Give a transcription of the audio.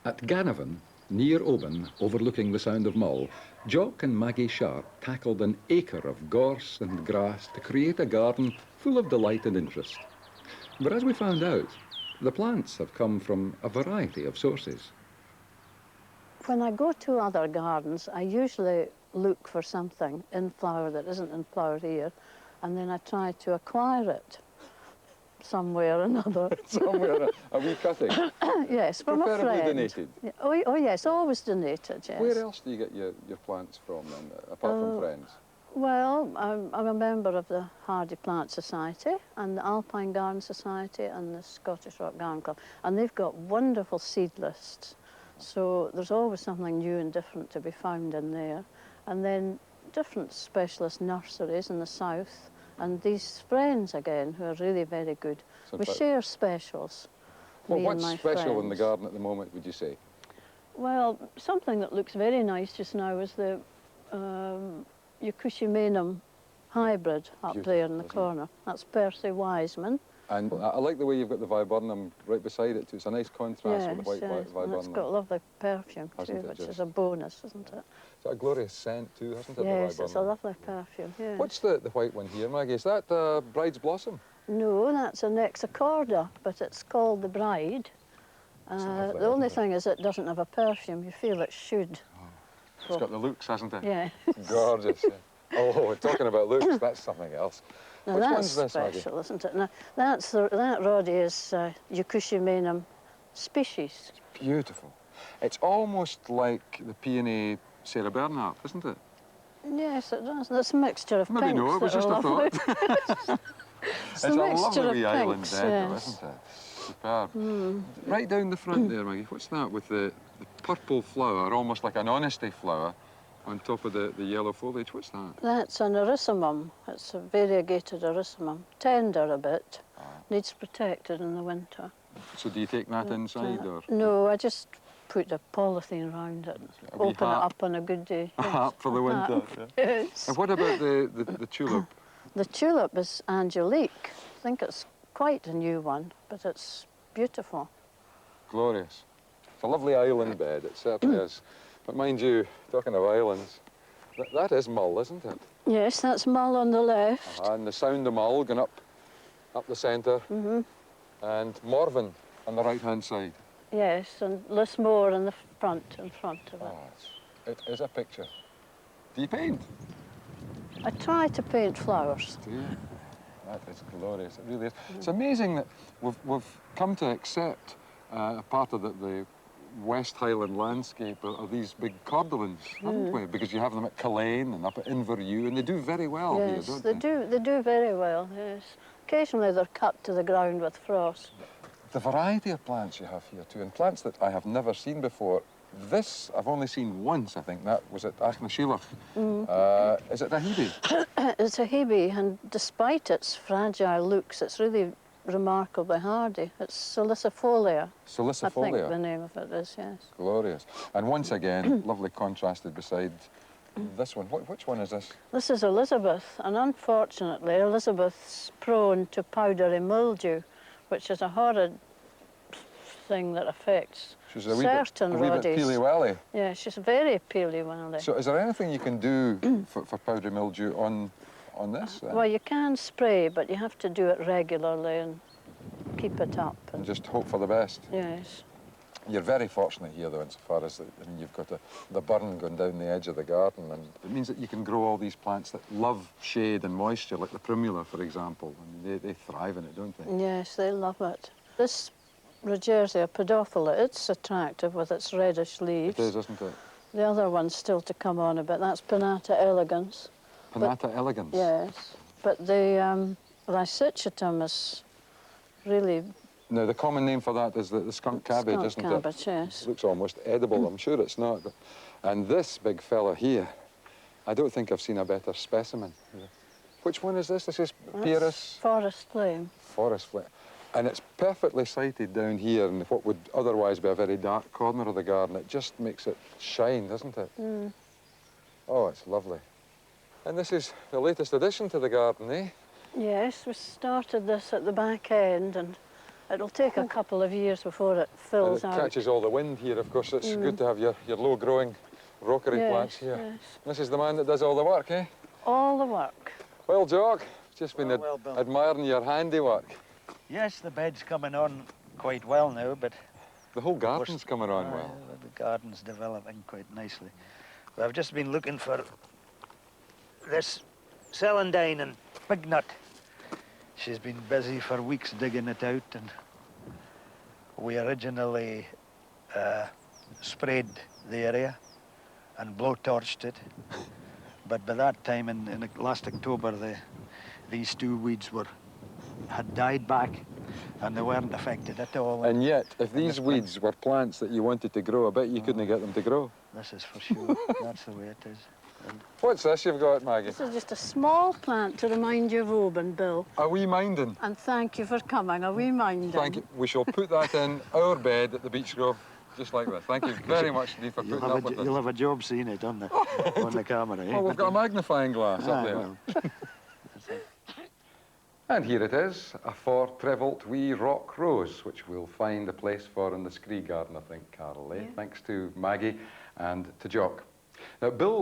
At Ganavan, near Oban, overlooking the Sound of Mull, Jock and Maggie Sharp tackled an acre of gorse and grass to create a garden full of delight and interest. But as we found out, the plants have come from a variety of sources. When I go to other gardens, I usually look for something in flower that isn't in flower here, and then I try to acquire it somewhere or another. Somewhere, a wee cutting? Yes, from a friend. Preferably donated? Yeah. Oh, yes, always donated, yes. Where else do you get your plants from, then, apart from friends? Well, I'm a member of the Hardy Plant Society and the Alpine Garden Society and the Scottish Rock Garden Club, and they've got wonderful seed lists. So there's always something new and different to be found in there. And then different specialist nurseries in the south, and these friends again who are really very good. So we share specials. Well, what's special in the garden at the moment, would you say? Well, something that looks very nice just now is the Eucusimenum hybrid up there in the corner. That's Percy Wiseman. And I like the way you've got the viburnum right beside it too. It's a nice contrast with the white viburnum. And it's got lovely perfume too, which is a bonus, isn't it? It's got a glorious scent too, hasn't it? Yes, it's a lovely perfume, yeah. What's the white one here, Maggie? Is that Bride's Blossom? No, that's an Exacorda, but it's called the Bride. The only thing is it doesn't have a perfume. You feel it should. Oh. It's got the looks, hasn't it? Yeah. Gorgeous. Yeah. Oh, talking about looks, that's something else. Now Which that's one's this, special, Maggie? isn't it? Now, that Roddy is Eucusimenum species. It's beautiful. It's almost like the peony Sarah Bernhardt, isn't it? Yes, it does. It's a mixture of pinks. Maybe no, it was just a thought. It's a lovely island bed, though, isn't it? Superb. Right down the front there, Maggie, what's that with the purple flower, almost like an honesty flower, on top of the yellow foliage? What's that? That's an erysimum. It's a variegated erysimum. Tender a bit. Needs protected in the winter. So do you take that inside, or? No, I just put a polythene around it. Open it up on a good day. A hat for the winter. Yes. And what about the tulip? The tulip is Angelique. I think it's quite a new one, but it's beautiful. Glorious. It's a lovely island bed, it certainly is. But mind you, talking of islands, that is Mull, isn't it? Yes, that's Mull on the left. And the Sound of Mull going up the centre, and Morven on the right-hand side. Yes, and Lismore in front of it. Oh, it is a picture. Do you paint? I try to paint flowers. Do you? That is glorious, it really is. It's amazing that we've come to accept part of the West Highland landscape of these big cordylans, haven't we? Because you have them at Culzean and up at Inverewe, and they do very well here, don't they? Yes, they do very well, yes. Occasionally they're cut to the ground with frost. The variety of plants you have here too, and plants that I have never seen before. This I've only seen once, I think. That was at Achnashilach. Is it a hebe? It's a hebe, and despite its fragile looks, it's really remarkably hardy. It's salicifolia. Salicifolia? I think the name of it is, yes. Glorious. And once again, lovely contrasted beside this one. Which one is this? This is Elizabeth, and unfortunately, Elizabeth's prone to powdery mildew, which is a horrid thing that affects certain a wee bit peely-welly. Yeah, she's very peely-welly. So is there anything you can do for powdery mildew on this? Well, you can spray, but you have to do it regularly and keep it up. And just hope for the best. Yes. You're very fortunate here, though, insofar as you've got the burn going down the edge of the garden, and it means that you can grow all these plants that love shade and moisture, like the primula, for example. I mean, they thrive in it, don't they? Yes, they love it. This Regerzia pedophylla, it's attractive with its reddish leaves. It is, isn't it? The other one's still to come on a bit. That's Pinnata elegans. Pinnata elegans? Yes. But the Rhysichitum is really... Now, the common name for that is the skunk cabbage, isn't it? Skunk cabbage, yes. It looks almost edible. I'm sure it's not. But... And this big fella here, I don't think I've seen a better specimen. Which one is this? This is Pyrrhus? Forest flame. Forest flame. And it's perfectly sited down here in what would otherwise be a very dark corner of the garden. It just makes it shine, doesn't it? Oh, it's lovely. And this is the latest addition to the garden, eh? Yes, we started this at the back end, and It'll take a couple of years before it And fills it out. catches all the wind here, of course. It's good to have your low-growing rockery Yes, plants here. yes. This is the man that does all the work, eh? All the work. Well, Jock, just been Well, Bill. admiring your handiwork. Yes, the bed's coming on quite well now, but The whole garden's coming on well. the garden's developing quite nicely. But I've just been looking for this celandine and pignut. She's been busy for weeks digging it out, and we originally sprayed the area and blowtorched it. But by that time, in last October, these two weeds had died back, and they weren't affected at all. And yet, if these weeds were plants that you wanted to grow, I bet you couldn't get them to grow. This is for sure. That's the way it is. And What's this you've got, Maggie? This is just a small plant to remind you of Oban, Bill. A wee minding. And thank you for coming, a wee minding. Thank you. We shall put that in our bed at the Beechgrove, just like this. Thank you very much indeed for putting up with you'll us. have a job seeing it on the camera, eh? Well, we've got a magnifying glass up there. Well. And here it is, a four trevolt wee rock rose, which we'll find a place for in the scree garden, I think, Carol, eh? Yeah. Thanks to Maggie and to Jock. Now, Bill